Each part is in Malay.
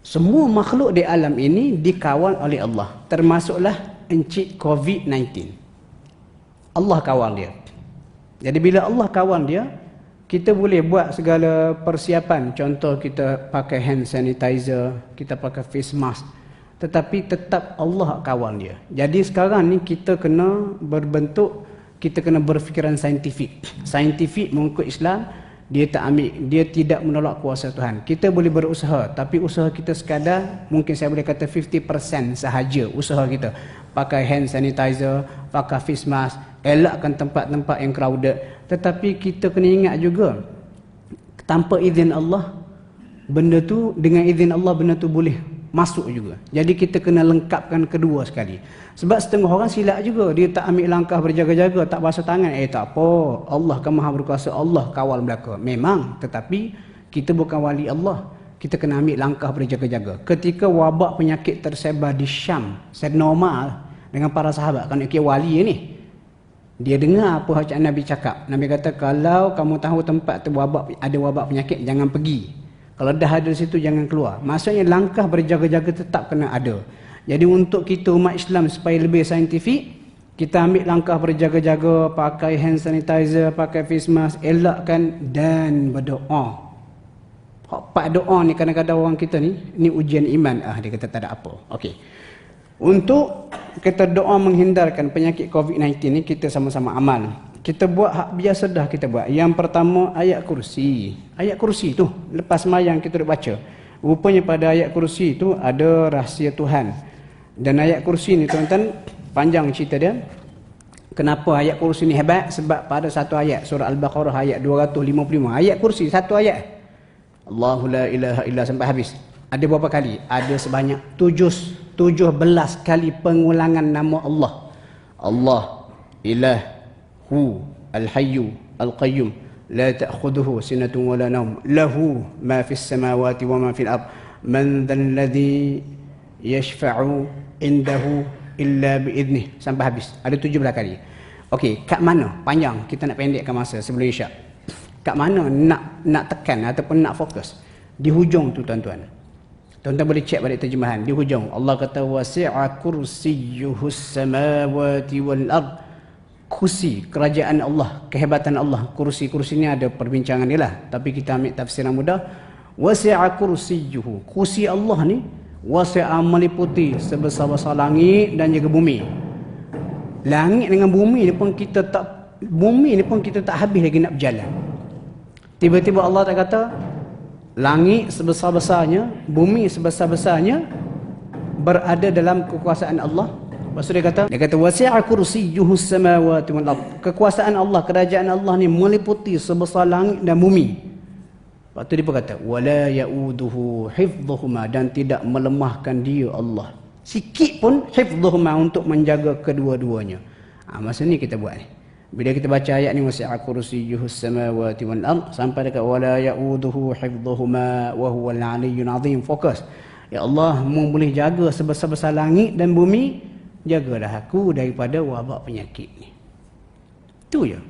Semua makhluk di alam ini dikawal oleh Allah. Termasuklah encik COVID-19. Allah kawal dia. Jadi bila Allah kawal dia, kita boleh buat segala persiapan. Contoh kita pakai hand sanitizer, kita pakai face mask. Tetapi tetap Allah kawal dia. Jadi sekarang ni kita kena berbentuk, kita kena berfikiran saintifik. Saintifik mengikut Islam, dia tidak menolak kuasa Tuhan. Kita boleh berusaha, tapi usaha kita sekadar, mungkin saya boleh kata 50% sahaja usaha kita. Pakai hand sanitizer, pakai face mask, elakkan tempat-tempat yang crowded. Tetapi kita kena ingat juga, tanpa izin Allah, benda tu, dengan izin Allah benda tu boleh masuk juga. Jadi kita kena lengkapkan kedua sekali. Sebab setengah orang silap juga, dia tak ambil langkah berjaga-jaga, tak basuh tangan. Tak apa, Allah kan maha berkuasa, Allah kawal belaka. Memang, tetapi kita bukan wali Allah. Kita kena ambil langkah berjaga-jaga. Ketika wabak penyakit tersebar di Syam, saya normal dengan para sahabat, kan wali ni, dia dengar apa yang Nabi cakap. Nabi kata, kalau kamu tahu tempat tu ada wabak penyakit, jangan pergi. Kalau dah ada di situ, jangan keluar. Maksudnya langkah berjaga-jaga tetap kena ada. Jadi untuk kita umat Islam supaya lebih saintifik, kita ambil langkah berjaga-jaga, pakai hand sanitizer, pakai face mask, elakkan dan berdoa. Pak doa ni kadang-kadang orang kita ni ujian iman. Dia kata tak ada apa. Okey. Untuk kita doa menghindarkan penyakit COVID-19 ni, kita sama-sama amal. Kita buat hak biasa dah kita buat. Yang pertama, ayat kursi. Ayat kursi tu, lepas sembahyang kita duk baca. Rupanya pada ayat kursi tu ada rahsia Tuhan. Dan ayat kursi ni tuan-tuan, panjang cerita dia. Kenapa ayat kursi ni hebat? Sebab pada satu ayat, surah Al-Baqarah ayat 255. Ayat kursi, satu ayat. Allahu la ilaha illa sampai habis. Ada berapa kali? Ada sebanyak 17 kali pengulangan nama Allah. Allah, ilah, hu, al-hayyu, al-qayyum, la ta'khudhuhu sinatun wa la nawm, lahu ma fis samawati wa ma fil ard, man dhal ladzi yashfa'u indahu illa bi'idnih, sampai habis. Ada 17 kali. Okey, kat mana? Panjang, kita nak pendekkan masa sebelum Isyak. Kat mana nak tekan ataupun nak fokus? Di hujung tu tuan-tuan. Tuan-tuan boleh cek balik terjemahan. Di hujung Allah kata wasi'a kursiyyuhus samawati wal ard. Kursi kerajaan Allah, kehebatan Allah. Kursi ni ada perbincangan dia lah, tapi kita ambil tafsiran mudah. Wasi'a kursiyyuhu, kursi Allah ni wasi'a, meliputi sebesar-besar langit dan juga bumi. Langit dengan bumi ni pun kita tak habis lagi nak berjalan. Tiba-tiba Allah tak kata langit sebesar-besarnya, bumi sebesar-besarnya berada dalam kekuasaan Allah. Lepas tu dia kata wasi'a kursiyyuhus samawati wal ard. Kekuasaan Allah, kerajaan Allah ni meliputi sebesar langit dan bumi. Lepas tu dia pun kata wala ya'uduhu hifdhuhuma, dan tidak melemahkan dia Allah sikit pun hifdhuhuma, untuk menjaga kedua-duanya. Masa ni kita buat ni. Bila kita baca ayat ni wasi'a kursiyyuhus samawati wal ard sampai dekat wala ya'uduhu hifdhuhuma wa huwal 'aliyyul 'azim, fokus. Ya Allah, mu boleh jaga sebesar-besar langit dan bumi, jagalah aku daripada wabak penyakit ni. Itu je.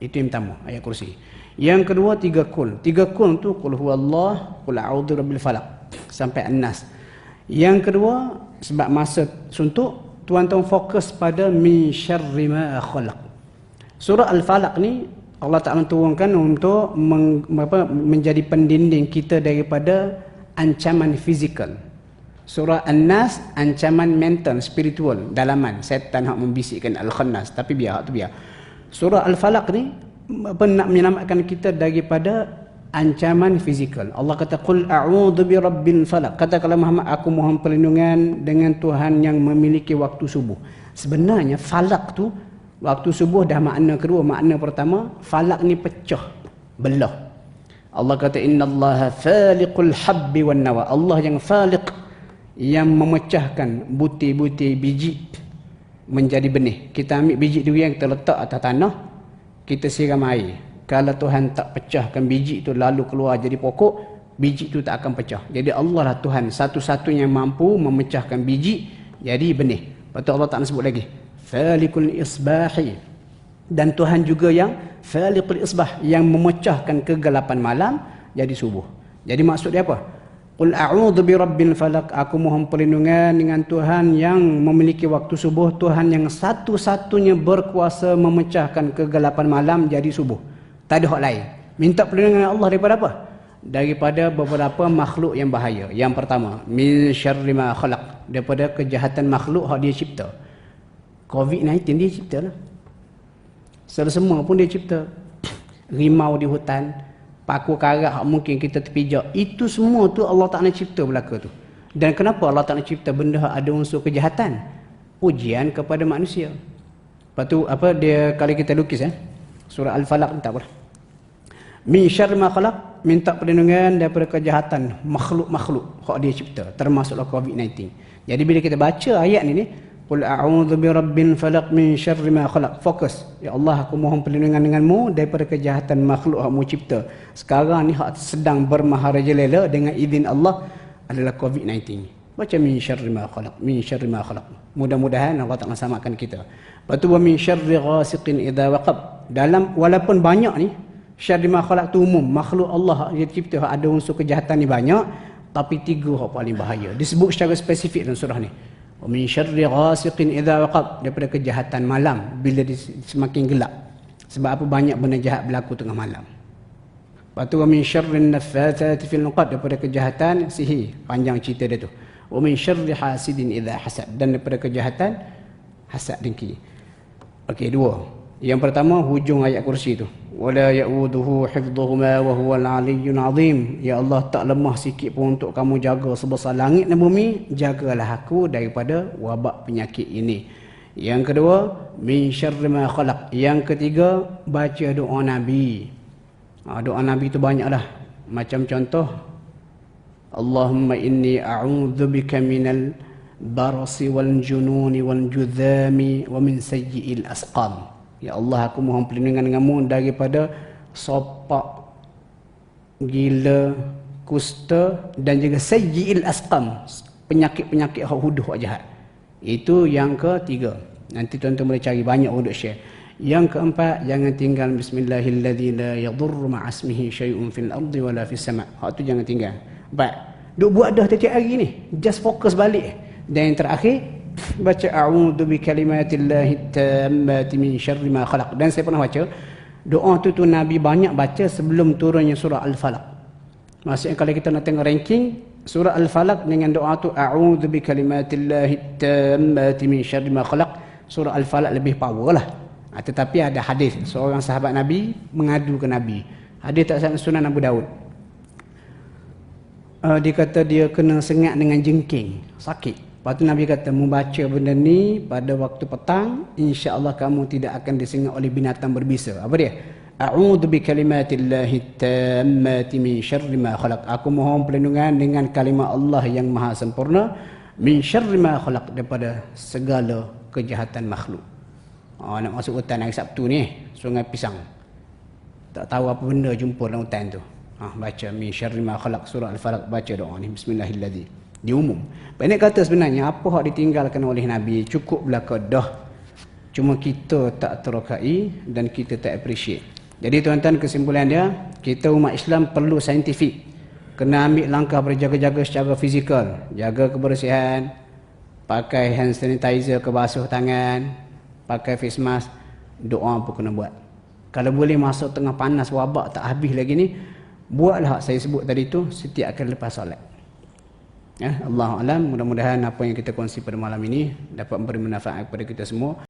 Itu yang pertama, ayat kursi. Yang kedua, 3 kul. 3 kul tu qul huwallah, qul a'udzu birabbil falaq sampai an-nas. Yang kedua, sebab masa suntuk, tuan-tuan fokus pada min syarri ma khalaq. Surah Al-Falaq ni Allah Ta'ala turunkan untuk menjadi pendinding kita daripada ancaman fizikal. Surah An-Nas ancaman mental, spiritual, dalaman, setan hak membisikkan Al-Khannas, tapi biar. Surah Al-Falaq ni nak menyelamatkan kita daripada ancaman fizikal. Allah kata qul a'udzu birabbil falaq. Katakanlah Muhammad, aku mohon perlindungan dengan Tuhan yang memiliki waktu subuh. Sebenarnya falak tu waktu subuh dah makna kedua. Makna pertama, falak ni pecah, belah. Allah kata innallaha faliqul habbi wan nawa. Allah yang faliq, yang memecahkan butir-butir biji menjadi benih. Kita ambil biji durian, kita letak atas tanah, kita siram air. Kalau Tuhan tak pecahkan biji itu lalu keluar jadi pokok, biji itu tak akan pecah. Jadi Allah lah Tuhan satu-satunya yang mampu memecahkan biji jadi benih. Lepas tu Allah tak sebut lagi Falikul Isbahi. Dan Tuhan juga yang Falikul Isbah, yang memecahkan kegelapan malam jadi subuh. Jadi maksud dia apa? Qul a'udzu birabbil falaq, aku mohon perlindungan dengan Tuhan yang memiliki waktu subuh, Tuhan yang satu-satunya berkuasa memecahkan kegelapan malam jadi subuh. Tak ada hak lain. Minta perlindungan dengan Allah daripada apa? Daripada beberapa makhluk yang bahaya. Yang pertama, min syarri ma khalaq, daripada kejahatan makhluk yang dia cipta. COVID-19 dia cipta lah. Semua pun dia cipta. Rimau di hutan, paku karat mungkin kita terpijak, itu semua tu Allah Ta'ala cipta belaka tu. Dan kenapa Allah Ta'ala cipta benda ada unsur kejahatan? Ujian kepada manusia. Lepas tu apa dia, kalau kita lukis surah Al-Falaq tak apa. Min syarri ma khalaq, minta perlindungan daripada kejahatan makhluk-makhluk hak dia cipta, termasuklah COVID-19. Jadi bila kita baca ayat ni, Qul a'udzu birabbil falaq min syarri ma khalaq. Fokus. Ya Allah, aku mohon perlindungan denganmu daripada kejahatan makhluk hak mu cipta. Sekarang ni hak sedang bermaharajalela dengan izin Allah adalah COVID-19. Baca min syarri ma khalaq, min syarri ma khalaq. Mudah-mudahan Allah Ta'ala selamatkan kita. Lepas tu wa min syarri ghasiqin idza waqab. Dalam walaupun banyak ni, syarri ma khalaq tu umum, makhluk Allah dia cipta hak ada unsur kejahatan ni banyak, tapi 3 hak paling bahaya. Disebut secara spesifik dalam surah ni. Wa min syarri ghasiqin idza waqab, daripada kejahatan malam bila semakin gelap. Sebab apa? Banyak benda jahat berlaku tengah malam. Lepas tu wa min syarrin naffatsati fil 'uqad, daripada kejahatan sihir, panjang cerita dia tu. Wa min syarri hasidin idza hasad, dan daripada kejahatan hasad dengki. Okey, 2. Yang pertama hujung ayat kursi tu. Wala ya'uduhu hifdhuhuma wa huwal 'aliyyul 'azim. Ya Allah, tak lemah sikit pun untuk kamu jaga sebesar langit dan bumi. Jagalah aku daripada wabak penyakit ini. Yang kedua, min syarri ma khalaq. Yang ketiga, baca doa Nabi. Doa Nabi tu banyaklah. Macam contoh, Allahumma inni a'udzubika minal barasi wal jununi wal judhami wa min sayyi'il asqam. Ya Allah, aku mohon perlindungan denganmu daripada sopak, gila, kusta dan juga sayyi'il asqam, penyakit-penyakit huduh jahat. Itu yang ketiga. Nanti tuan-tuan boleh cari, banyak untuk share. Yang keempat, jangan tinggal bismillahilladzi la yadurru ma'asmihi syai'un fil ardi wala fis sama'. Hak tu jangan tinggal. Baik. Duk buat dah tiap hari ni. Just fokus balik. Dan yang terakhir, baca a'udzu bikalimatillahi tammati min syarri ma khalaq. Dan saya pernah baca doa tu Nabi banyak baca sebelum turunnya surah Al-Falaq. Maksudnya kalau kita nak tengok ranking surah Al-Falaq dengan doa tu a'udzu bikalimatillahi tammati min syarri ma khalaq, surah Al-Falaq lebih power lah. Tetapi ada hadis seorang sahabat Nabi mengadu ke Nabi. Hadis tak salah Sunan Abu Daud. Dia kata dia kena sengat dengan jengking, sakit. Lepas tu Nabi kata, membaca benda ni pada waktu petang, insya-Allah kamu tidak akan disengat oleh binatang berbisa. Apa dia? A'udzu bikalimatillahi tammati min syarri ma khalaq. Aku mohon perlindungan dengan kalimah Allah yang maha sempurna, min syarri ma khalaq, daripada segala kejahatan makhluk. Nak masuk hutan hari Sabtu ni, Sungai Pisang. Tak tahu apa benda jumpa dalam hutan tu. Baca min syarri ma khalaq, surah Al-Falaq, baca doa ni, bismillahirrahmanirrahim. Dia umum. Pendek kata sebenarnya apa hak ditinggalkan oleh Nabi cukup belaka dah. Cuma kita tak terokai dan kita tak appreciate. Jadi tuan-tuan, kesimpulan dia, kita umat Islam perlu saintifik. Kena ambil langkah berjaga-jaga secara fizikal, jaga kebersihan, pakai hand sanitizer ke basuh tangan, pakai face mask, doa pun kena buat. Kalau boleh masuk tengah panas wabak tak habis lagi ni, buatlah hak saya sebut tadi tu setiap kali lepas solat. Allahu a'lam, mudah-mudahan apa yang kita kongsi pada malam ini dapat memberi manfaat kepada kita semua.